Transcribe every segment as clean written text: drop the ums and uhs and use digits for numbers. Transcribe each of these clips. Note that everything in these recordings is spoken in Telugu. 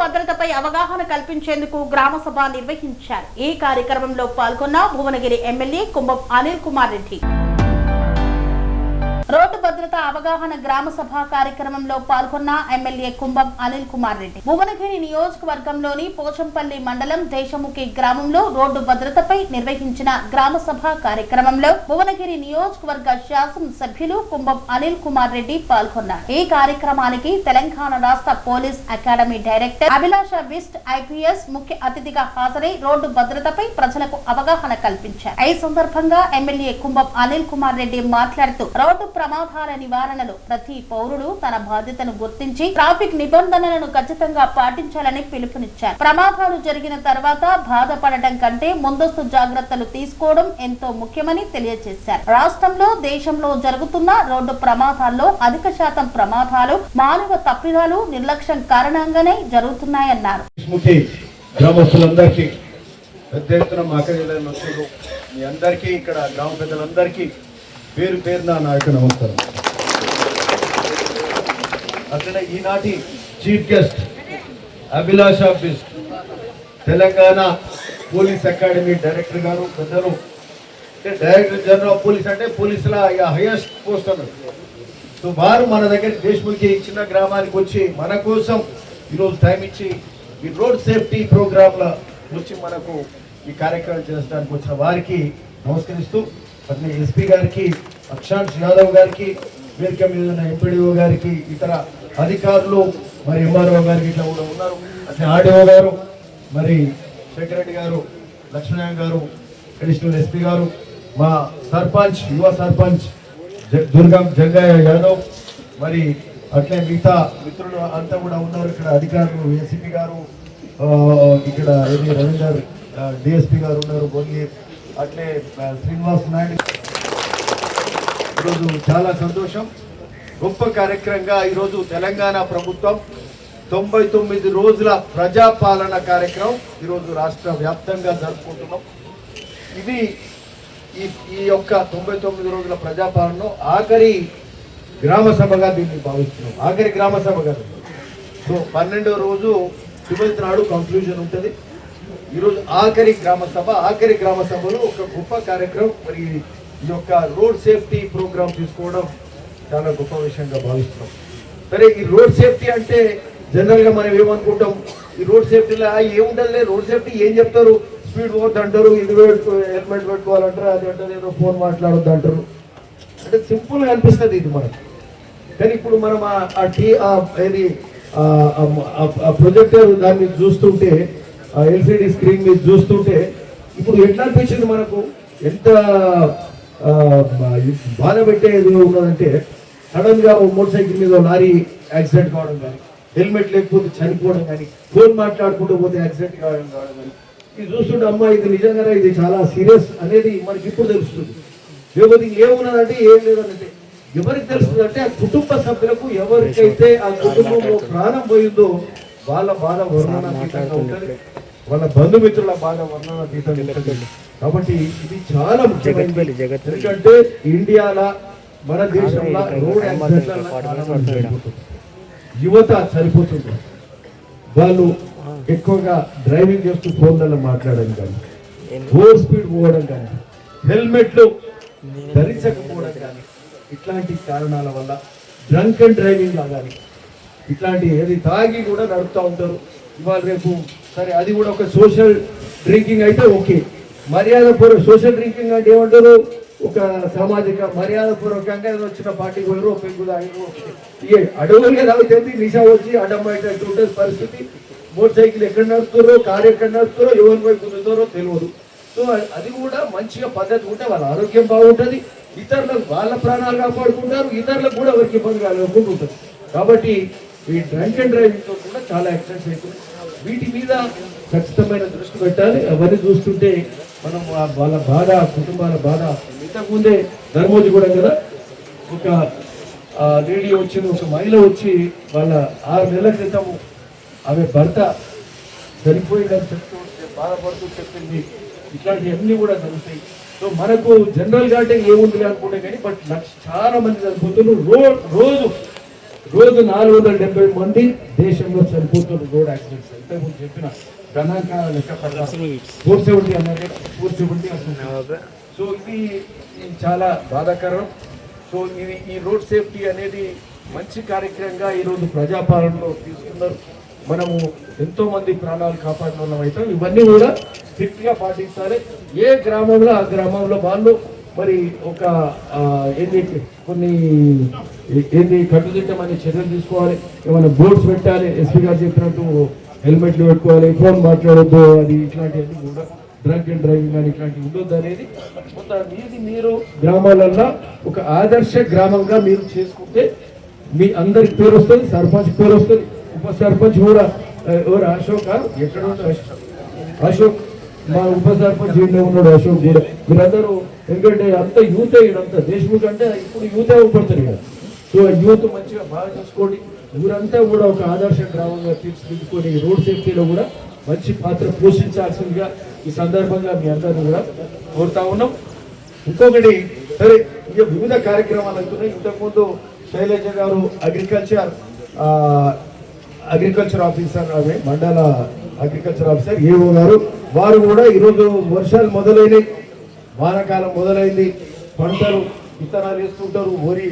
భద్రతపై అవగాహన కల్పించేందుకు గ్రామ సభ నిర్వహించారు. ఈ కార్యక్రమంలో పాల్గొన్న భువనగిరి ఎమ్మెల్యే కుంభం అనిల్ కుమార్ రెడ్డి. రోడ్డు భద్రత అవగాహన గ్రామ సభ కార్యక్రమంలో పాల్గొన్న ఎమ్మెల్యే కుంభం అనిల్ కుమార్ రెడ్డి భువనగిరి నియోజకవర్గంలోని పోచంపల్లి మండలం దేశముఖి గ్రామంలో రోడ్డు భద్రతపై నిర్వహించిన గ్రామ సభ కార్యక్రమంలో భువనగిరి నియోజకవర్గ శాసన సభ్యులు కుంభం అనిల్ కుమార్ రెడ్డి పాల్గొన్నారు. ఈ కార్యక్రమానికి తెలంగాణ రాష్ట్ర పోలీస్ అకాడమీ డైరెక్టర్ అభిలాష బిస్ట్ ఐపీఎస్ ముఖ్య అతిథిగా హాజరై రోడ్డు భద్రతపై ప్రజలకు అవగాహన కల్పించారు. ఈ సందర్భంగా ఎమ్మెల్యే కుంభం అనిల్ కుమార్ రెడ్డి మాట్లాడుతూ రోడ్డు ప్రమాదాల నివారణలో ప్రతి పౌరుడు తన బాధ్యతను గుర్తించి ట్రాఫిక్ నిబంధనలను ఖచ్చితంగా పాటించాలని పిలుపునిచ్చారు. ప్రమాదాలు జరిగిన తర్వాత బాధపడటం కంటే ముందస్తు జాగ్రత్తలు తీసుకోవడం ఎంతో ముఖ్యమని తెలియజేశారు. రాష్ట్రంలో దేశంలో జరుగుతున్న రోడ్డు ప్రమాదాల్లో అధిక శాతం ప్రమాదాలు మానవ తప్పిదాలు నిర్లక్ష్యం కారణంగానే జరుగుతున్నాయన్నారు. పేరు పేరున నా యొక్క నమస్కారం. అట్లనే ఈనాటి చీఫ్ గెస్ట్ అభిలాష బిస్ట్ తెలంగాణ పోలీస్ అకాడమీ డైరెక్టర్ గారు పెద్దలు. డైరెక్టర్ జనరల్ ఆఫ్ పోలీస్ అంటే పోలీసుల హైయెస్ట్ పోస్ట్ అన్నారు. సో వారు మన దగ్గర దేశముఖి చిన్న గ్రామానికి వచ్చి మన కోసం ఈరోజు టైం ఇచ్చి ఈ రోడ్ సేఫ్టీ ప్రోగ్రాంల వచ్చి మనకు ఈ కార్యక్రమం చేసడానికి వచ్చిన వారికి నమస్కరిస్తూ అట్లే ఎస్పీ గారికి, అక్షాంష్ యాదవ్ గారికి, వేదిక మీద ఉన్న ఎంపీడీఓ గారికి, ఇతర అధికారులు, మరి ఎంఆర్ఓ గారికి ఇట్లా కూడా ఉన్నారు. అట్లే ఆర్డీఓ గారు, మరి సెక్రటరీ గారు, లక్ష్మణ్ గారు, అడిషనల్ ఎస్పీ గారు, మా సర్పంచ్, యువ సర్పంచ్ దుర్గం జంగయ్య యాదవ్, మరి అట్లే మిగతా మిత్రులు అంతా కూడా ఉన్నారు. ఇక్కడ అధికారులు ఏసీపీ గారు, ఇక్కడ రవీందర్ డిఎస్పీ గారు ఉన్నారు, భువనగిరి, అట్లే శ్రీనివాస్ నాయుడు. ఈరోజు చాలా సంతోషం, గొప్ప కార్యక్రమంగా ఈరోజు తెలంగాణ ప్రభుత్వం 99 రోజుల ప్రజాపాలన కార్యక్రమం ఈరోజు రాష్ట్ర వ్యాప్తంగా జరుపుకుంటున్నాం. ఇది ఈ యొక్క 99 రోజుల ప్రజాపాలనలో ఆఖరి గ్రామ సభగా దీన్ని భావిస్తున్నాం. ఆఖరి గ్రామ సభగా. సో 12వ రోజు 12th నాడు కంక్లూజన్ ఉంటుంది. ఈరోజు ఆఖరి గ్రామ సభలో ఒక గొప్ప కార్యక్రమం, మరి ఈ యొక్క రోడ్ సేఫ్టీ ప్రోగ్రామ్ తీసుకోవడం చాలా గొప్ప విషయంగా భావిస్తున్నాం. సరే, ఈ రోడ్ సేఫ్టీ అంటే జనరల్గా మనం ఏమనుకుంటాం, ఈ రోడ్ సేఫ్టీలో ఏముండలే, రోడ్ సేఫ్టీ ఏం చెప్తారు, స్పీడ్ పోవద్దు అంటారు, ఇది హెల్మెట్ పెట్టుకోవాలంటారు, అది అంటారు, ఏదో ఫోన్ మాట్లాడొద్దు అంటారు. అంటే సింపుల్గా అనిపిస్తుంది ఇది మనకు. కానీ ఇప్పుడు మనం ఏది ప్రొజెక్టర్ దాన్ని చూస్తుంటే, ఎల్సిడి స్క్రీన్ మీద చూస్తుంటే ఇప్పుడు ఎట్లా అనిపించింది మనకు, ఎంత బాధ పెట్టేది ఉన్నదంటే, సడన్ గా మోటార్ సైకిల్ మీద లారీ యాక్సిడెంట్ కావడం కానీ, హెల్మెట్ లేకపోతే చనిపోవడం కానీ, ఫోన్ మాట్లాడుకుంటూ పోతే యాక్సిడెంట్ కావడం కానీ, ఇది చూస్తుంటే అమ్మా ఇది నిజంగానే ఇది చాలా సీరియస్ అనేది మనకి ఇప్పుడు తెలుస్తుంది. లేకపోతే ఏమున్నదంటే ఏం లేదనంటే ఎవరికి తెలుస్తుంది అంటే, ఆ కుటుంబ సభ్యులకు ఎవరికైతే ఆ కుటుంబంలో ప్రాణం పోయిందో వాళ్ళ బాధ వర్ణనాతీతంగా ఉంటుంది, వాళ్ళ బంధుమిత్రుల బాధ వర్ణనాతీతంగా ఉంటుంది. కాబట్టి ఇది చాలా ముఖ్యమైనది. ఎందుకంటే ఇండియాలో, మన దేశంలో రోడ్ యాక్సిడెంట్ యువత చనిపోతుంది. వాళ్ళు ఎక్కువగా డ్రైవింగ్ చేస్తూ ఫోన్లలో మాట్లాడడం కానీ, ఓవర్ స్పీడ్ పోవడం కానీ, హెల్మెట్లు ధరించకపోవడం కానీ, ఇట్లాంటి కారణాల వల్ల డ్రంక్ అండ్ డ్రైవింగ్ లా కానీ, ఇట్లాంటి ఏది తాగి కూడా నడుపుతూ ఉంటారు. ఇవాళ రేపు సరే అది కూడా ఒక సోషల్ డ్రింకింగ్ అయితే ఓకే, సోషల్ డ్రింకింగ్ అంటే ఏమంటారు, ఒక సామాజిక మర్యాద పూర్వకంగా వచ్చిన పార్టీ పోయారు, పెంకు తాగిరు, అడవులుగా తాగుతుంది, నిశా వచ్చి అడ్డమైనట్టు ఉంటుంది పరిస్థితి. మోటార్ సైకిల్ ఎక్కడ నడుపుతారో, కారు ఎక్కడ నడుపుతారో, ఎవరి వైపు కుదురుతారో తెలియదు. సో అది కూడా మంచిగా పద్ధతి ఉంటే వాళ్ళ ఆరోగ్యం బాగుంటుంది, ఇతరులకు వాళ్ళ ప్రాణాలు కాపాడుకుంటారు, ఇతరులకు కూడా ఎవరికి ఇబ్బంది కలగకుండా ఉంటుంది. కాబట్టి ఈ డ్రంక్ అండ్ డ్రైవింగ్తో కూడా చాలా యాక్సిడెంట్స్ అవుతుంది. వీటి మీద ఖచ్చితమైన దృష్టి పెట్టాలి. అవన్నీ చూస్తుంటే మనం వాళ్ళ బాధ, కుటుంబాల బాధ. ఇంతకుముందే ధర్మోజీ కూడా కదా ఒక లేడీ వచ్చింది, ఒక మహిళ వచ్చి వాళ్ళ 6 నెలల క్రితం ఆమె భర్త చనిపోయిందని చెప్తూ బాధపడుతూ చెప్పింది. ఇట్లాంటివన్నీ కూడా జరుగుతాయి. సో మనకు జనరల్గా అంటే ఏముంది అనుకుంటే కానీ, బట్ చాలా మంది చనిపోతున్నారు. రోజు రోజు 470 మంది దేశంలో చనిపోతున్నారు రోడ్ యాక్సిడెంట్స్. ఇంతకుముందు చెప్పిన గణాంకాల లెక్క 470 అన్నారు, 470 అంటున్నారు. సో ఇది చాలా బాధాకరం. సో ఈ రోడ్ సేఫ్టీ అనేది మంచి కార్యక్రమంగా ఈరోజు ప్రజాపాలనలో తీసుకున్నారు. మనము ఎంతో మంది ప్రాణాలు కాపాడిన వాళ్ళం అయితే ఇవన్నీ కూడా స్ట్రిక్ట్గా పాటించాలి. ఏ గ్రామంలో ఆ గ్రామంలో వాళ్ళు మరి ఒక ఏంది కట్టుదిట్టమని చర్యలు తీసుకోవాలి. ఏమైనా బోర్డ్స్ పెట్టాలి, ఎస్పీ గారు చెప్పినట్టు హెల్మెట్లు పెట్టుకోవాలి, ఫోన్ మాట్లాడొద్దు, అది ఇట్లాంటివన్నీ కూడా డ్రంక్ అండ్ డ్రైవింగ్ అని ఇట్లాంటివి ఉండొద్దు అనేది కొంత మీరు గ్రామాలలో ఒక ఆదర్శ గ్రామంగా మీరు చేసుకుంటే మీ అందరికి పేరు వస్తుంది, సర్పంచ్ పేరు వస్తుంది, ఉప సర్పంచ్ కూడా ఎవరు అశోక్ ఎక్కడ అశోక్ మా ఉప సర్పంచ్ ఇంట్లో ఉన్నాడు అశోక్ కూడా. మీరందరూ ఎందుకంటే అంత యూత్ ఇదంతా దేశముఖ్ అంటే ఇప్పుడు యూత్ అవ్వబడుతుంది కదా. సో యూత్ మంచిగా బాగా చూసుకోండి. ఊరంతా కూడా ఒక ఆదర్శ గ్రామంగా తీర్చిదిద్దుకొని రోడ్ సేఫ్టీలో కూడా మంచి పాత్ర పోషించాల్సిందిగా ఈ సందర్భంగా మీ అందరినీ కూడా కోరుతా ఉన్నాం. ఇంకొకటి సరే ఇక వివిధ కార్యక్రమాలు అవుతున్నాయి. ఇంతకుముందు శైలజ గారు అగ్రికల్చర్ ఆఫీసర్ ఆమె మండల అగ్రికల్చర్ ఆఫీసర్ ఏఓ గారు వారు కూడా ఈరోజు వర్షాలు మొదలైనవి, వానాకాలం మొదలైంది, పంటలు విత్తనాలు వేస్తుంటారు, వరి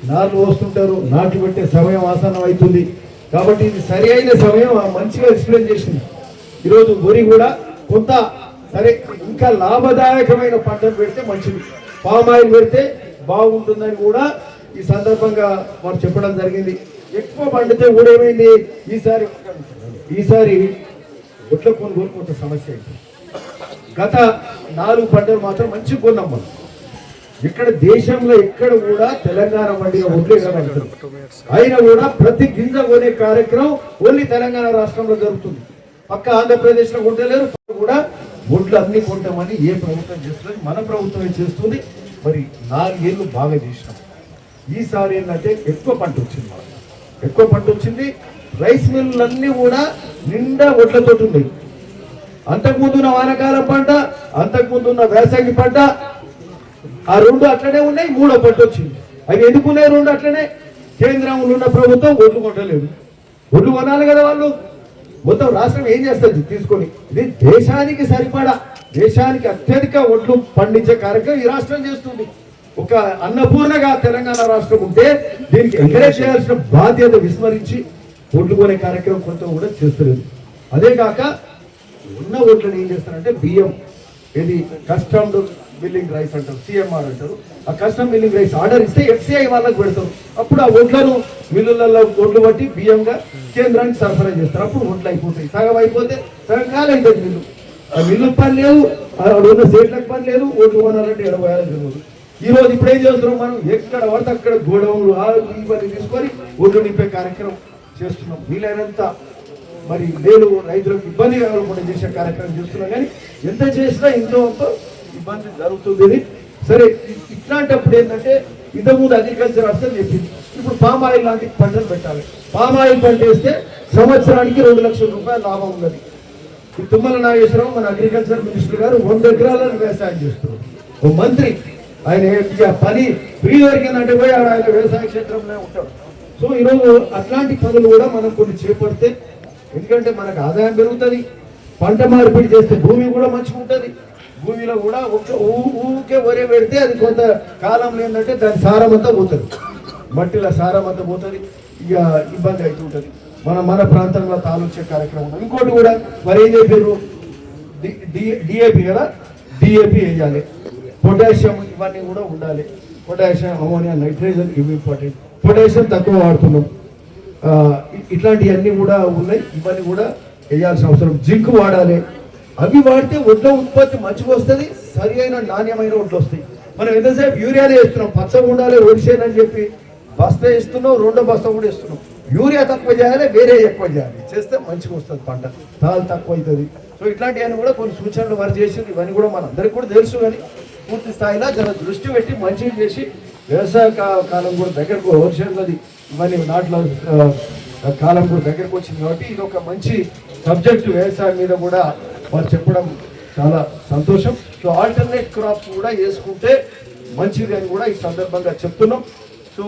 నార్లు పోస్తుంటారు, నాట్లు పెట్టే సమయం ఆసన్నం అవుతుంది. కాబట్టి ఇది సరి అయిన సమయం మంచిగా ఎక్స్ప్లెయిన్ చేసింది. ఈరోజు వరి కూడా కొంత సరే ఇంకా లాభదాయకమైన పంటలు పెడితే మంచిది, పామ్ ఆయిల్ పెడితే బాగుంటుందని కూడా ఈ సందర్భంగా వారు చెప్పడం జరిగింది. ఎక్కువ పండితే కూడా ఏమైంది ఈసారి ఒట్ల కొనుగోలు కొంత సమస్య అయింది. గత 4 పంటలు మాత్రం మంచిగా కొన్నాం మనం. ఇక్కడ దేశంలో ఎక్కడ కూడా తెలంగాణ మండిగా ఒడ్లే కనబడుతుంది. అయినా కూడా ప్రతి గింజ కొనే కార్యక్రమం ఓన్లీ తెలంగాణ రాష్ట్రంలో జరుగుతుంది. పక్క ఆంధ్రప్రదేశ్లో కొంటలేరు కూడా. ఒడ్లు అన్ని కొంటామని ఏ ప్రభుత్వం చేస్తుంది, మన ప్రభుత్వమే చేస్తుంది. మరి 4 ఏళ్ళు బాగా చేసినాం. ఈసారి ఏంటంటే ఎక్కువ పంట వచ్చింది. రైస్ మిల్లులన్నీ కూడా నిండా ఒడ్లతో ఉన్నాయి. అంతకుముందున్న వానకాలం పంట, అంతకుముందున్న వేసంగి పంట ఆ 2 అట్లనే ఉన్నాయి. 3వ పంట వచ్చింది. అవి ఎందుకున్నాయి 2 అట్లనే? కేంద్రంలో ఉన్న ప్రభుత్వం ఒడ్లు కొట్టలేదు. ఒడ్లు కొనాలి కదా వాళ్ళు. మొత్తం రాష్ట్రం ఏం చేస్తుంది తీసుకొని? ఇది దేశానికి సరిపడా, దేశానికి అత్యధిక ఒడ్లు పండించే కార్యక్రమం ఈ రాష్ట్రం చేస్తుంది. ఒక అన్నపూర్ణగా తెలంగాణ రాష్ట్రం ఉంటే దీనికి ఎంకరేజ్ చేయాల్సిన బాధ్యత విస్మరించి ఒడ్లు కొనే కార్యక్రమం కొంత కూడా చేస్తలేదు. అదే కాక ఉన్న ఓట్లను ఏం చేస్తారంటే బియ్యం, ఇది కస్టమ్డ్ మిల్లింగ్ రైస్ అంటారు, సిఎంఆర్ అంటారు. ఆ కస్టమ్ మిల్లింగ్ రైస్ ఆర్డర్ ఇస్తే ఎఫ్సిఐ వాళ్ళకి పెడతారు. అప్పుడు ఆ ఓట్లను మిల్లులలో ఓట్లు బట్టి బియ్యంగా కేంద్రానికి సరఫరా చేస్తారు. అప్పుడు ఓట్లు అయిపోతాయి. సగం అయిపోతే సగం కాలైపోతుంది మిల్లు. ఆ మిల్లు పని లేదు, ఉన్న సేట్లకు పని లేదు, ఓట్లు కొనాలంటే ఎడబోయాలని తెలియదు. ఈ రోజు ఇప్పుడు ఏం చేస్తున్నాం మనం? ఎక్కడ పడితే అక్కడ గోడౌన్లు ఇవన్నీ తీసుకొని ఓట్లు నింపే కార్యక్రమం చేస్తున్నాం. వీలైనంత మరి నేను రైతులకు ఇబ్బంది కలగకుండా చేసే కార్యక్రమం చేస్తున్నాం. కానీ ఎంత చేసినా ఎంతో ఇబ్బంది జరుగుతుంది. సరే ఇట్లాంటప్పుడు ఏంటంటే ఇంతకుముందు అగ్రికల్చర్ అర్థం చెప్పింది, ఇప్పుడు పామ్ ఆయిల్ లాంటి పంటలు పెట్టాలి. పామ్ ఆయిల్ పంట వేస్తే సంవత్సరానికి 2 లక్షల రూపాయల లాభం ఉన్నది. ఈ తుమ్మల నాగేశ్వరరావు మన అగ్రికల్చర్ మినిస్టర్ గారు 100 ఎకరాలను వ్యవసాయం చేస్తున్నారు. ఓ మంత్రి ఆయన పని ఫ్రీ దొరికిందంటే పోయి ఆయన వ్యవసాయ క్షేత్రంలో ఉంటాడు. సో ఈరోజు అట్లాంటి పనులు కూడా మనం కొన్ని చేపడితే, ఎందుకంటే మనకు ఆదాయం పెరుగుతుంది. పంట మార్పిడి చేస్తే భూమి కూడా మంచిగా ఉంటుంది. భూమిలో కూడా ఊకే వరే పెడితే అది కొంత కాలంలో ఏంటంటే దాని సారం అంతా పోతుంది, మట్టిలో సారం అంతా పోతుంది, ఇక ఇబ్బంది అవుతుంటుంది. మన ప్రాంతంలో తాలూచే కార్యక్రమం. ఇంకోటి కూడా మరి ఏం చెప్పారు, డిఏపి కదా, డిఏపి వేయాలి, పొటాషియం ఇవన్నీ కూడా ఉండాలి. పొటాషియం, అమోనియా, నైట్రోజన్ ఇవి ఇంపార్టెంట్. పొటాషియం తక్కువ వాడుతున్నాం. ఇట్లాంటివన్నీ కూడా ఉన్నాయి. ఇవన్నీ కూడా వేయాల్సిన అవసరం. జింక్ వాడాలి. అవి వాడితే ఒడ్ల ఉత్పత్తి మంచిగా వస్తుంది, సరి అయిన నాణ్యమైన ఒడ్లు వస్తాయి. మనం ఎంతసేపు యూరియానే వేస్తున్నాం, పచ్చగా ఉండాలి ఒడిసేన్ అని చెప్పి బస్తా వేస్తున్నాం, 2వ బస్తా కూడా వేస్తున్నాం. యూరియా తక్కువ చేయాలి, వేరే ఎక్కువ చేయాలి, చేస్తే మంచిగా వస్తుంది పంట, తాలు తక్కువ అవుతుంది. సో ఇట్లాంటివన్నీ కూడా కొన్ని సూచనలు వారు చేసింది. ఇవన్నీ కూడా మన అందరికీ కూడా తెలుసు. కానీ పూర్తి స్థాయిలో జర దృష్టి పెట్టి మంచిగా చేసి వ్యవసాయ కాలం కూడా దగ్గరకు వర్షంలోది ఇవన్నీ నాట్ల కాలం కూడా దగ్గరకు వచ్చింది. కాబట్టి ఇది ఒక మంచి సబ్జెక్టు. వ్యవసాయం మీద కూడా వారు చెప్పడం చాలా సంతోషం. సో ఆల్టర్నేట్ క్రాప్స్ కూడా వేసుకుంటే మంచిది అని కూడా ఈ సందర్భంగా చెప్తున్నాం. సో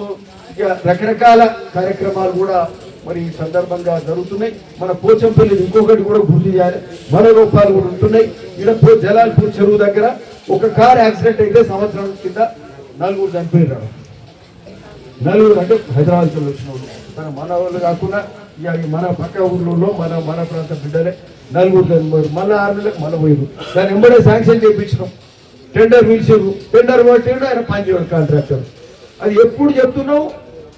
ఇక రకరకాల కార్యక్రమాలు కూడా మరి ఈ సందర్భంగా జరుగుతున్నాయి. మన పోచంపల్లి ఇంకొకటి కూడా గుర్తు చేయాలి, మన రూపాలు కూడా ఉంటున్నాయి. ఇక్కడ జలాల్పూర్ చెరువు దగ్గర ఒక కార్ యాక్సిడెంట్ అయితే సంవత్సరం కింద 4 చనిపోయినారు. 4 అంటే హైదరాబాద్ నుంచి వచ్చిన వాళ్ళు, మన వాళ్ళు కాకుండా ఇక మన పక్క ఊర్లలో మన ప్రాంత బిడ్డలే 4 చనిపోయారు. మళ్ళీ 6 నెలలకు మళ్ళీ పోయారు. దాన్ని ఎంబడే శాంక్షన్ చేయించినాం, టెండర్ పిలిచారు, టెండర్ పట్టిండు, ఆయన పనిచేయడు కాంట్రాక్టర్. అది ఎప్పుడు చెప్తున్నావు,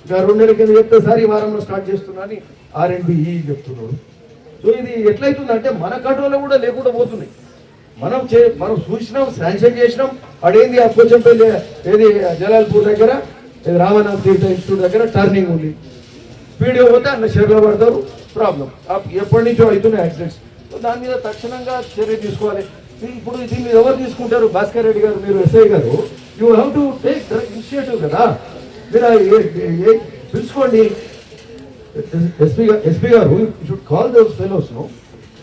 ఇంకా 2 నెలల కింద చెప్తే సార్ ఈ వారంలో స్టార్ట్ చేస్తున్నా అని R&B చెప్తున్నాడు. సో ఇది ఎట్లయితుందంటే మన కంట్రోల్లో కూడా లేకుండా పోతున్నాయి. మనం చూసినాం, శాంక్షన్ చేసినాం. అడేంది ఆ పోచంపల్లి ఏది జలాల్పూర్ దగ్గర రామనాథ తీర్థ ఇన్స్టిట్యూట్ దగ్గర టర్నింగ్ ఉంది, స్పీడ్గా పోతే అన్న షెర్లో పడతారు, ప్రాబ్లం. ఎప్పటి నుంచో అవుతున్నాయి యాక్సిడెంట్స్. దాని మీద తక్షణంగా చర్య తీసుకోవాలి. ఇప్పుడు దీన్ని ఎవరు తీసుకుంటారు? భాస్కర్ రెడ్డి గారు, మీరు ఎస్ఐ గారు, you have to take initiative కదా. మీరు పిలుచుకోండి ఎస్పీ గారు, should call those fellows no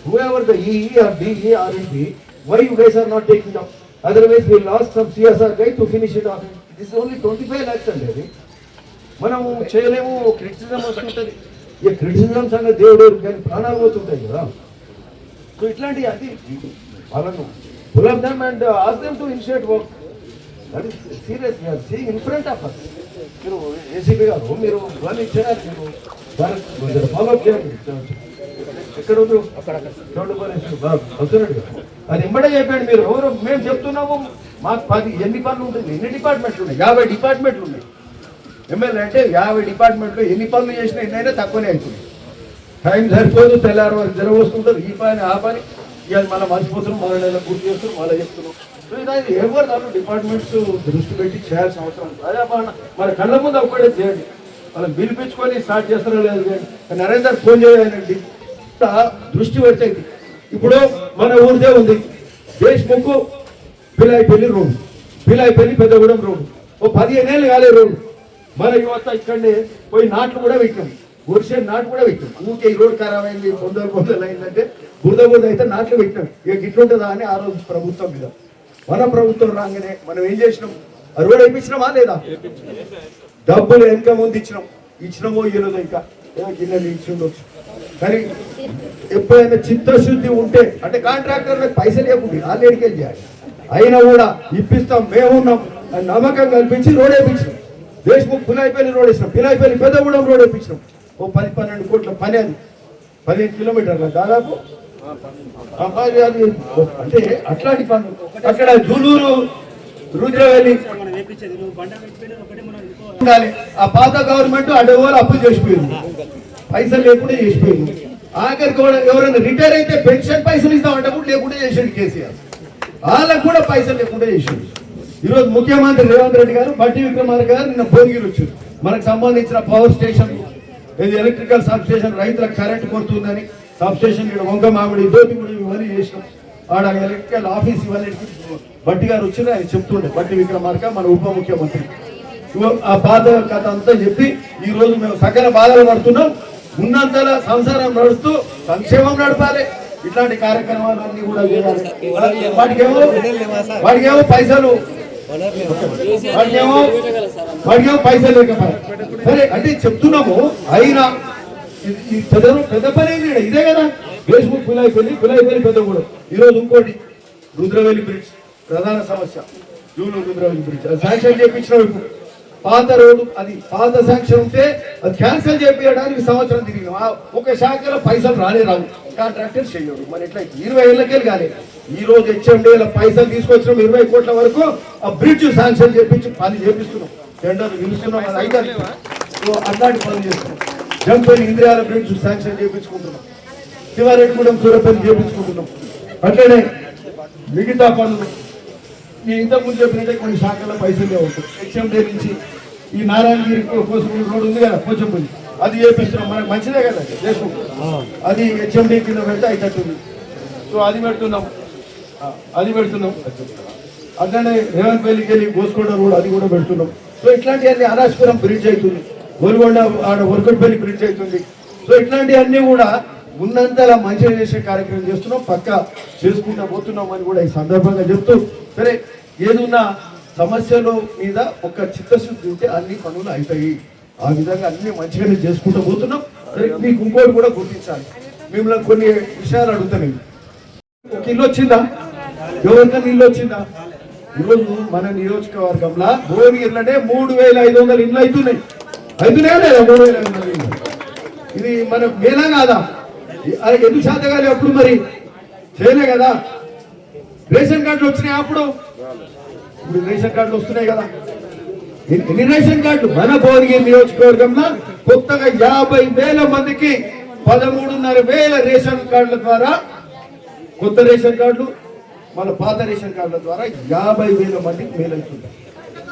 whoever the EE or DE or RNB, why you guys are not taking up? Otherwise we lost some CSR guy to finish it off. This is only 25 lakhs అండి. మనం చేయలేము, క్రిటిసిజం వస్తుంటుంది. ఈ క్రిటిసిజం సంగతి దేవుడు కానీ ప్రాణాలు పోతుంటాయి కదా. సో ఇట్లాంటి అది వాళ్ళను pull up them and ask them to initiate work. That is serious. We are seeing in front of us. మీరు ఏసీపీ గారు, మీరు వాళ్ళు ఇచ్చారు, మీరు ఫాలో అప్ చేయండి. ఎక్కడ వస్తున్నట్టు అది ఎంబడే చెప్పండి. మీరు ఎవరు మేము చెప్తున్నాము, మాకు 10 ఎన్ని పనులు ఉంటుంది, ఎన్ని డిపార్ట్మెంట్లు ఉన్నాయి? 50 డిపార్ట్మెంట్లు ఉన్నాయి. ఎమ్మెల్యే అంటే 50 డిపార్ట్మెంట్లు ఎన్ని పనులు చేసినా ఎన్నైనా తక్కువనే అవుతుంది. టైం సరిపోదు, తెల్లారి వరకు జర వస్తుంటారు, ఈ పని ఆ పని. ఇక మళ్ళీ మర్చిపోతున్నాం, మళ్ళీ నెల పూర్తి చేస్తున్నాం, మళ్ళీ చెప్తున్నాం. సో ఇది ఎవరు దాన్ని డిపార్ట్మెంట్స్ దృష్టి పెట్టి చేయాల్సిన అవసరం. అదే మన కళ్ళ ముందు ఒక్కడే చేయండి. వాళ్ళని పిలిపించుకొని స్టార్ట్ చేస్తారో లేదు కానీ నరేందర్ ఫోన్ చేయాలండి, దృష్టి పెడితే. ఇప్పుడు మన ఊరిదే ఉంది దేశ్ముఖ్ పిలాయిపల్లి రోడ్డు, పిలాయిపల్లి పెద్దగూడెం రోడ్డు, ఓ 15 ఏళ్ళు కాలే రోడ్డు. మన యువత ఇక్కడనే పోయి నాట్లు కూడా పెట్టాం, వర్షం నాటు కూడా పెట్టాం. ఊరికే ఈ రోడ్డు ఖరాబ్ అయింది, పొందలు అయిందంటే బురద అయితే నాట్లు పెట్టాం. ఇక ఇట్లుంటుందా అని ఆ రోజు ప్రభుత్వం మీద, మన ప్రభుత్వం రాగానే మనం ఏం చేసినాం, ఆ రోడ్ వేయించినామా లేదా? డబ్బులు వెనక ముందు ఇచ్చినామో ఇవ్వలేదు, ఇంకా గిన్నెలు ఇచ్చి ఉండొచ్చు. కానీ ఎప్పుడైనా చిత్తశుద్ధి ఉంటే, అంటే కాంట్రాక్టర్లకు పైసలు లేకుండా వాళ్ళు ఎడికెళ్ళి చేయాలి, అయినా కూడా ఇప్పిస్తాం మేమున్నాం అని నమ్మకం కల్పించి రోడ్ వేయించినాం. దేశ్ముఖ్ పిలాయిపల్లి రోడ్ వేసినాం, పిలాయిపల్లి పెద్దగూడెం రోడ్ వేయించినాం. ఓ 10-12 కోట్ల పని. అది 15 కిలోమీటర్ల దాదాపు. అది అంటే అట్లాంటి పనులు. అక్కడ జూలూరు రుద్రవెల్లి ఉండాలి. ఆ పాత గవర్నమెంట్ అడవులు అప్పు చేసిపోయింది, పైసలు లేకుండా చేసిపోయింది. ఆఖరికి కూడా ఎవరైనా రిటైర్ అయితే పెన్షన్ పైసలు ఇస్తామంటే కూడా లేకుండా చేసాడు కేసీఆర్. వాళ్ళకు కూడా పైసలు లేకుండా చేసాడు. ఈరోజు ముఖ్యమంత్రి రేవంత్ రెడ్డి గారు, బట్టి విక్రమార్క గారు నిన్న భువనగిరి వచ్చారు. మనకు సంబంధించిన పవర్ స్టేషన్, ఇది ఎలక్ట్రికల్ సబ్ స్టేషన్, రైతులకు కరెంట్ కొడుతుందని సబ్ స్టేషన్ ఇక్కడ వంక మామిడి దోతిగూడ ఇవన్నీ చేసినాం. ఆడ ఎలక్ట్రికల్ ఆఫీస్ ఇవన్నీ బట్టి గారు వచ్చినా ఆయన చెప్తుండే, బట్టి విక్రమార్క మన ఉప ముఖ్యమంత్రి. ఆ బాధ కథ అంతా చెప్పి ఈ రోజు మేము సకల బాధలు పడుతున్నాం. ఉన్నంతలా సంసారం నడుస్తూ సంక్షేమం నడపాలి. ఇట్లాంటి కార్యక్రమాలన్నీ కూడా చేయాలి. వాడికేమో పైసలు పైసలు లేకపోయి సరే అంటే చెప్తున్నాము. అయినా పెద్ద పని ఇదే కదా. దేశ్ముఖ్ పిలాయిపల్లి పెద్దగూడెం. ఈరోజు ఇంకోటి రుద్రవెల్లి బ్రిడ్జ్ ప్రధాన సమస్య, జూలూరు రుద్రవెల్లి బ్రిడ్జ్ అది శాంక్షన్ చేయించిన పాత రోడ్డు, అది పాత శాంక్షన్ ఉంటే అది క్యాన్సిల్ చేయించడానికి సంవత్సరం తిరిగినాం. ఒక శాఖలో పైసలు రావు, కాంట్రాక్టర్ చేయడు. మరి ఎట్లా 20 ఏళ్ళకెళ్ళి కానీ ఈ రోజు HMDల పైసలు తీసుకొచ్చినాం 20 కోట్ల వరకు. ఆ బ్రిడ్జ్ శాంక్షన్ చేయించి పని చేపిస్తున్నాం, టెండర్ పిలుస్తున్నాం. అది అయితే అట్లాంటి పనులు చేస్తున్నాం. జంపల్లి ఇంద్రియాల బ్రిడ్జ్ శాంక్షన్ చేయించుకుంటున్నాం, శివారెడ్డిగూడెం సూరపల్లి చేయించుకుంటున్నాం. అట్లనే మిగతా పనులు నేను ఇంతకుముందు చెప్పినట్టే కొన్ని శాఖల్లో పైసలే ఉంటుంది. HMD నుంచి ఈ నారాయణగిరి కోసపల్లి రోడ్ ఉంది కదా, పోచంపల్లి, అది చేపిస్తున్నాం. మనకు మంచిదే కదా చేసుకుంటాం. అది HMD కింద పెడితే అయితట్టుంది. సో అది పెడుతున్నాం. అట్లనే రేవంత్పల్లికి వెళ్ళి గోస్కొండ రోడ్ అది కూడా పెడుతున్నాం. సో ఇట్లాంటివన్నీ అనాస్పురం బ్రిడ్జ్ అవుతుంది, గోల్గొండ ఆడ వరకట్పల్లి బ్రిడ్జ్ అవుతుంది. సో ఇట్లాంటివన్నీ కూడా ఉన్నంతలా మంచిగా చేసే కార్యక్రమం చేస్తున్నాం, పక్కా చేసుకుంటూ పోతున్నాం అని కూడా ఈ సందర్భంగా చెప్తూ, సరే ఏదున్నా సమస్యల మీద ఒక చిత్తశుద్ధి ఉంటే అన్ని పనులు అవుతాయి. ఆ విధంగా అన్ని మంచిగానే చేసుకుంటూ పోతున్నాం. మీకు ఇంకోటి కూడా గుర్తించాలి, మిమ్మల్ని కొన్ని విషయాలు అడుగుతాను. ఒక ఇల్లు వచ్చిందా? ఎవరికైనా ఇల్లు వచ్చిందా? ఈరోజు మన నియోజకవర్గంలో భువనగిరిలోనే 3500 ఇళ్ళు అవుతున్నాయా లేదా? 3500 ఇళ్ళు. ఇది మన మేలా కాదా? అది ఎందుకు శాతగాలి అప్పుడు మరి చేయలే కదా? రేషన్ కార్డులు వచ్చినాయి అప్పుడు, ఇప్పుడు రేషన్ కార్డులు వస్తున్నాయి కదా. ఎన్ని రేషన్ కార్డులు? మన భువనగిరి నియోజకవర్గంలో కొత్తగా 50,000 మందికి 13,500 రేషన్ కార్డుల ద్వారా, కొత్త రేషన్ కార్డులు మన పాత రేషన్ కార్డుల ద్వారా 50,000 మందికి మేలవుతుంటారు.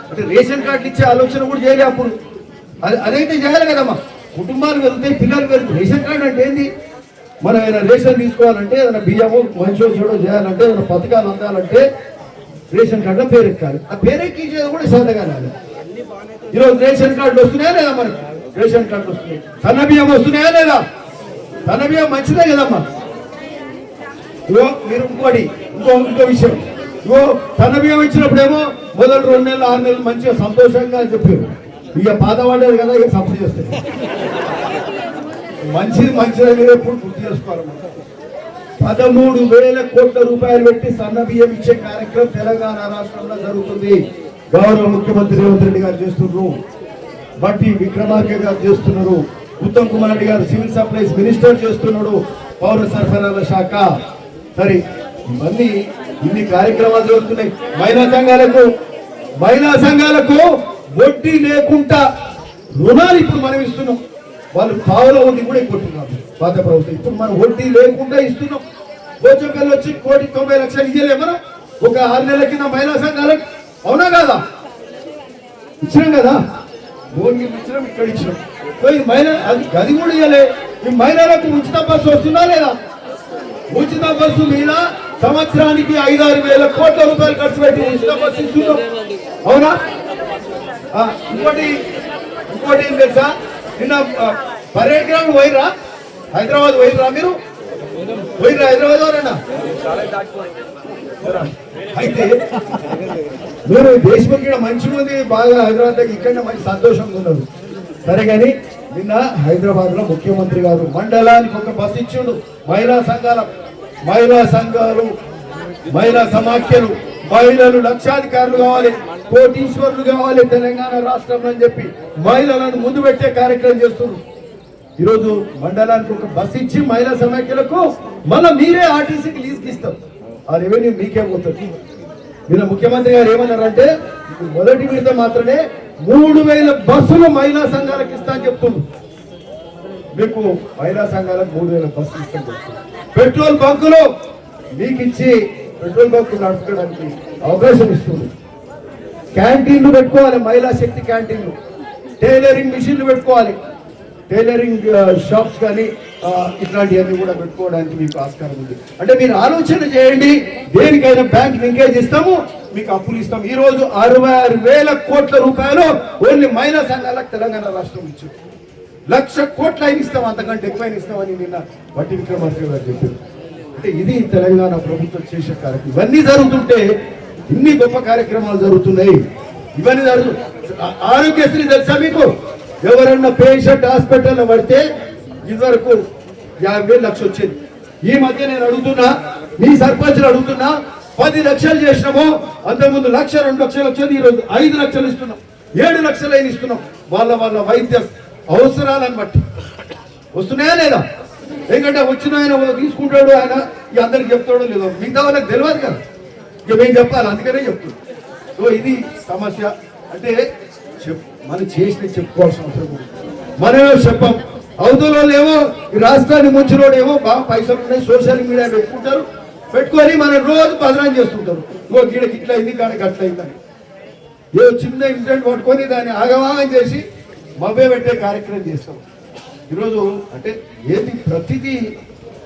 అంటే రేషన్ కార్డులు ఇచ్చే ఆలోచన కూడా చేయలే అప్పుడు. అదైతే చేయాలి కదమ్మా. కుటుంబాలు పెరుగుతాయి, పిల్లలు పెరుగుతాయి. రేషన్ కార్డు అంటే ఏంది? మనం ఏదైనా రేషన్ తీసుకోవాలంటే, ఏదైనా బియ్యము మంచో చెడో చేయాలంటే, ఏదైనా పథకాలు అందాలంటే రేషన్ కార్డులో పేరు ఎక్కాలి. ఆ పేరు ఎక్కించేది కూడా సాధగాలి. ఈరోజు రేషన్ కార్డులు వస్తున్నాయా లేదా? మనకి రేషన్ కార్డులు వస్తున్నాయి. సన్న బియ్యం వస్తున్నాయా లేదా? సన్న బియ్యం మంచిదే కదమ్మా. ఇగో మీరు ఇంకో విషయం, ఇగో సన్న బియ్యం ఇచ్చినప్పుడేమో మొదలు 2 నెలలు 6 నెలలు మంచిగా సంతోషంగా అని చెప్పారు. ఇక పాత పడేది కదా, ఇక సపోర్ట్ చేస్తారు. మంచిది మీరు ఎప్పుడు గుర్తు చేసుకోవాలన్నమాట. 13,000 కోట్ల రూపాయలు పెట్టి సన్న బియ్యం ఇచ్చే కార్యక్రమం తెలంగాణ రాష్ట్రంలో జరుగుతుంది. గౌరవ ముఖ్యమంత్రి రేవంత్ రెడ్డి గారు చేస్తున్నారు, బట్టి విక్రమార్క గారు చేస్తున్నారు, ఉత్తమ్ కుమార్ రెడ్డి గారు సివిల్ సప్లైస్ మినిస్టర్ చేస్తున్నాడు, పౌర సరఫరాల శాఖ. సరే, ఇవన్నీ ఇన్ని కార్యక్రమాలు జరుగుతున్నాయి. మహిళా సంఘాలకు వడ్డీ లేకుండా రుణాలు ఇప్పుడు మనం ఇస్తున్నాం. వాళ్ళు పావుల వడ్డీ కూడా కొట్టున్నారు పాత ప్రభుత్వం. ఇప్పుడు మనం వడ్డీ లేకుండా ఇస్తున్నాం. గోచకల్లు వచ్చి 1,90,00,000 ఇయ్యలే మనం ఒక 6 నెలల కింద మహిళా సంఘాలకు. అవునా కాదా? ఇచ్చినాం కదా. భువనగిరి ఇచ్చినాం, ఇక్కడ ఇచ్చినాం. అది కూడా ఇయ్యలే. ఈ మహిళలకు ఉచిత బస్సు వస్తుందా లేదా? ఉచిత బస్సు మీద సంవత్సరానికి 5-6 వేల కోట్ల రూపాయలు ఖర్చు పెట్టి ఉచిత బస్సు ఇస్తున్నాం. అవునా? ఇంకోటి ఏం తెలుసా? నిన్న పర్యటన గ్రామం పోయిరా? హైదరాబాద్ పోయిరా? మీరు పోయిరా హైదరాబాద్? ఎవరన్నా అయితే మీరు దేశం ఇక్కడ మంచిగా ఉంది, బాగా హైదరాబాద్ దగ్గర ఇక్కడ మంచి సంతోషంగా ఉన్నారు. సరే, కానీ నిన్న హైదరాబాద్ లో ముఖ్యమంత్రి గారు మండలానికి ఒక బస్సు ఇచ్చిండు. మహిళా సంఘాలు, మహిళా సమాఖ్యలు, మహిళలు లక్షాధికారులు కావాలి, కోటీశ్వరులు కావాలి తెలంగాణ రాష్ట్రంలో అని చెప్పి మహిళలను ముందు పెట్టే కార్యక్రమం చేస్తున్నారు. ఈరోజు మండలానికి ఒక బస్సు ఇచ్చి మహిళా సమాఖ్యలకు మళ్ళీ మీరే ఆర్టీసీకి లీజ్కి ఇస్తారు. ఆ రెవెన్యూ మీకే పోతుంది. నిన్న ముఖ్యమంత్రి గారు ఏమన్నారంటే, మొదటి విడత మాత్రమే 3,000 బస్సులు మహిళా సంఘాలకు ఇస్తా అని చెప్తున్నారు. మీకు మహిళా సంఘాలకు 3,000 బస్సులు ఇస్తాం. పెట్రోల్ బంకులు మీకు ఇచ్చి పెట్రోల్ బంకులు నడుపుకోవడానికి అవకాశం ఇస్తుంది. క్యాంటీన్లు పెట్టుకోవాలి, మహిళా శక్తి క్యాంటీన్లు. టైలరింగ్ మిషన్లు పెట్టుకోవాలి, టైలరింగ్ షాప్స్ కానీ ఇట్లాంటివన్నీ కూడా పెట్టుకోవడానికి మీకు ఆస్కారం ఉంది. అంటే మీరు ఆలోచన చేయండి. దేనికైనా బ్యాంక్ లింకేజ్ ఇస్తాము, మీకు అప్పులు ఇస్తాం. ఈ రోజు 66,000 కోట్ల రూపాయలు ఓన్లీ మహిళా సంఘాలకు తెలంగాణ రాష్ట్రం ఇచ్చు. 1,00,000 కోట్ల అయిన ఇస్తాం, అంతకంటే ఎక్కువైన ఇస్తామని నిన్న బట్టి విక్రమార్క గారు చెప్పారు. అంటే ఇది తెలంగాణ ప్రభుత్వం చేసే కార్యక్రమం. ఇవన్నీ జరుగుతుంటే ఇన్ని గొప్ప కార్యక్రమాలు జరుగుతున్నాయి. ఇవన్నీ ఆరోగ్యశ్రీ తెలుసా మీకు? ఎవరన్నా పేషెంట్ హాస్పిటల్లో పడితే ఇదివరకు 50,000 లక్ష వచ్చేది. ఈ మధ్య నేను అడుగుతున్నా, మీ సర్పంచ్లు అడుగుతున్నా, 10 లక్షలు చేసినామో, అంతకుముందు 1,00,000 2 లక్షలు వచ్చేది. ఈరోజు 5 లక్షలు ఇస్తున్నాం, 7 లక్షలు అయిన ఇస్తున్నాం. వాళ్ళ వైద్య అవసరాలను బట్టి వస్తున్నాయా లేదా? ఎందుకంటే వచ్చిన ఆయన తీసుకుంటాడు, ఆయన ఇక అందరికి చెప్తాడో లేదో, మిగతా వాళ్ళకి తెలియదు కదా, ఇక మేము చెప్పాలి, అందుకనే చెప్తున్నాం. సో ఇది సమస్య. అంటే మనం చేసిన చెప్పుకోవాల్సిన అవసరం ఉంది. మనమే చెప్పాం. అవతల ఏమో ఈ రాష్ట్రాన్ని ముంచినోడు ఏమో బాగా పైసలు ఉన్నాయి, సోషల్ మీడియా పెట్టుకొని మనం రోజు బదనాం చేస్తుంటారు. గీడకి ఇట్లా అయింది, గాడికి అట్లా అయిందని ఏదో చిన్న ఇన్సిడెంట్ పట్టుకొని దాన్ని ఆగమాగం చేసి మభ్య పెట్టే కార్యక్రమం చేస్తాం. ఈరోజు అంటే ఏది ప్రతిదీ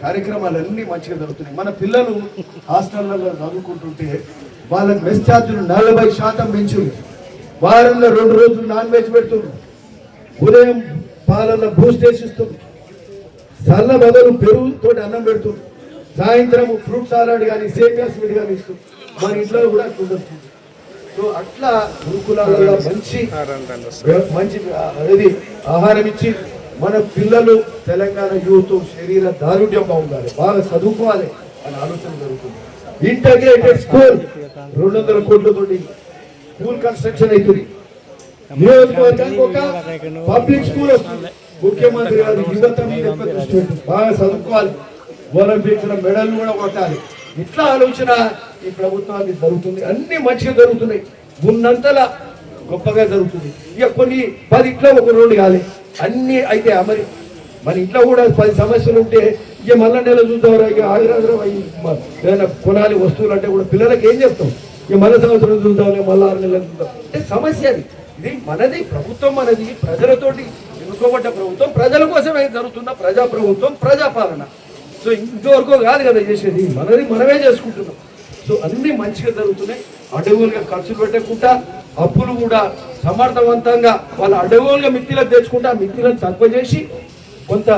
కార్యక్రమాలన్నీ మంచిగా జరుగుతున్నాయి. మన పిల్లలు హాస్టళ్లలో చదువుకుంటుంటే వాళ్ళకి మెస్ ఛార్జీలు 40% పెంచుంది. వారంలో 2 రోజులు నాన్ వెజ్ పెడుతున్నారు. ఉదయం పాలల్లో బూస్ట్ వేసి ఇస్తుంది, చల్ల బదులు పెరుగుతో అన్నం పెడుతుంది. సాయంత్రం ఫ్రూట్ సాలాడ్ కానీ సేమియా స్వీట్ కానీ ఇస్తుంది. మన ఇంట్లో కూడా కుదురుతుంది. సో అట్లా గురుకులాలలో మంచి అది ఆహారం ఇచ్చి మన పిల్లలు తెలంగాణ యూత్ శరీర దారుఢ్యం బాగుండాలి, బాగా చదువుకోవాలి అని ఆలోచన జరుగుతుంది. ఇంటగ్రేటెడ్ స్కూల్ 200 కోట్లతోటి స్కూల్ కన్స్ట్రక్షన్ అవుతుంది. నియోజకవర్గానికి ఒక పబ్లిక్ స్కూల్ వస్తుంది. ముఖ్యమంత్రి గారు యువత మీద ఎక్కువ దృష్టి పెట్టింది, బాగా చదువుకోవాలి, ఒలింపిక్స్ మెడల్ కూడా కొట్టాలి. ఇట్లా ఆలోచన ఈ ప్రభుత్వానికి జరుగుతుంది. అన్ని మంచిగా జరుగుతున్నాయి, ఉన్నంతలా గొప్పగా జరుగుతుంది. ఇక కొన్ని 10 ఇంట్లో ఒక 2 కాలే అన్ని అయితే మరి మన ఇంట్లో కూడా 10 సమస్యలు ఉంటే ఇక మళ్ళా నెల చూద్దాం, ఇక ఆగ్రహం ఏదైనా కొనాలి వస్తువులు అంటే కూడా పిల్లలకి ఏం చెప్తాం, ఇక మళ్ళీ సంవత్సరం చూద్దాంలే, మళ్ళీ 6 నెలలు చూద్దాం అంటే సమస్య అది. ఇది మనది ప్రభుత్వం, మనది ప్రజలతోటి ఎన్నుకోబడ్డ ప్రభుత్వం, ప్రజల కోసమే జరుగుతున్న ప్రజా ప్రభుత్వం, ప్రజాపాలన. సో ఇంతవరకు కాదు కదా చేసేది, మనది మనమే చేసుకుంటున్నాం. సో అన్ని మంచిగా జరుగుతున్నాయి. అడవులుగా ఖర్చులు పెట్టకుండా అప్పులు కూడా సమర్థవంతంగా వాళ్ళ అడవులుగా మిత్తిలకు తెచ్చుకుంటే ఆ మిత్తిలను తక్కువ చేసి కొంత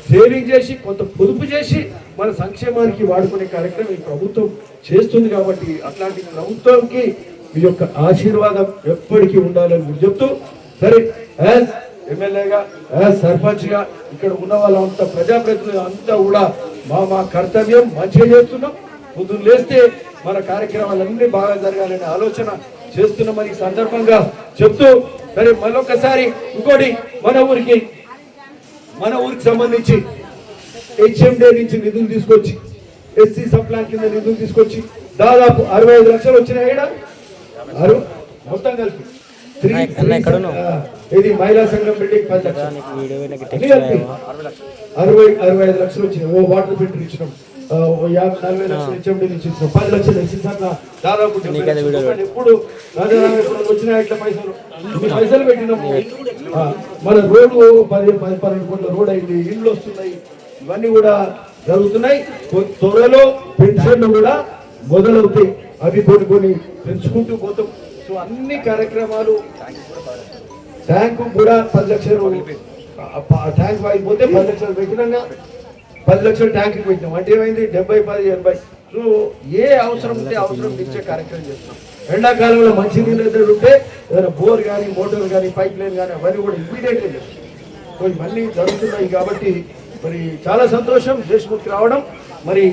సేవింగ్ చేసి కొంత పొదుపు చేసి మన సంక్షేమానికి వాడుకునే కార్యక్రమం ఈ ప్రభుత్వం చేస్తుంది. కాబట్టి అట్లాంటి ప్రభుత్వంకి మీ యొక్క ఆశీర్వాదం ఎప్పటికీ ఉండాలని మీరు చెప్తూ, సరే యాజ్ ఎమ్మెల్యేగా యాజ్ సర్పంచ్గా ఇక్కడ ఉన్న వాళ్ళంతా ప్రజాప్రతినిధులు అంతా కూడా మా కర్తవ్యం మంచిగా చేస్తున్నాం. పొద్దున్న లేస్తే మన కార్యక్రమాలన్నీ బాగా జరగాలనే ఆలోచన చేస్తున్నామని ఈ సందర్భంగా చెప్తూ, సరే మరొకసారి ఇంకోటి మన ఊరికి సంబంధించి హెచ్ఎండే నుంచి నిధులు తీసుకొచ్చి ఎస్సీ సప్లాన్ కింద నిధులు తీసుకొచ్చి దాదాపు 65 లక్షలు వచ్చినాయి. మొత్తం కలిపి ఇది మహిళా సంఘం బిల్డింగ్ 10 లక్షలు, 65 లక్షలు వచ్చినాయి. ఓ వాటర్ ఫిల్టర్ ఇచ్చినాం, 40 లక్షలు హెచ్ఎండి నుంచి ఇచ్చినాం, 10 లక్షలు ఇచ్చిన దాదాపు ఎప్పుడు వచ్చినాయి ఇట్లా పైసలు పెట్టినాము. మన రోడ్డు 10-12 కోట్ల రోడ్ అయింది, ఇండ్లు వస్తున్నాయి, ఇవన్నీ కూడా జరుగుతున్నాయి. త్వరలో పెన్షన్లు కూడా మొదలవుతాయి, అవి కొన్ని పెంచుకుంటూ పోతాం. సో అన్ని కార్యక్రమాలు ట్యాంకు కూడా 10 లక్షలు, ట్యాంక్ అయిపోతే 10 లక్షలు పెట్టినా 10 లక్షలు ట్యాంక్ పెట్టినాం అంటే ఏమైంది 70, 10, 80. సో ఏ అవసరం ఉంటే అవసరం ఇచ్చే కార్యక్రమం చేస్తున్నాం. ఎండాకాలంలో మంచి నీళ్ళు ఉంటే ఏదైనా బోర్ కానీ మోటార్ కానీ పైప్ లైన్ కానీ అవన్నీ కూడా ఇమ్మీడియట్గా చేస్తాం. సో ఇవన్నీ జరుగుతున్నాయి కాబట్టి మరి చాలా సంతోషం దేశ్ముఖ్కి రావడం. మరి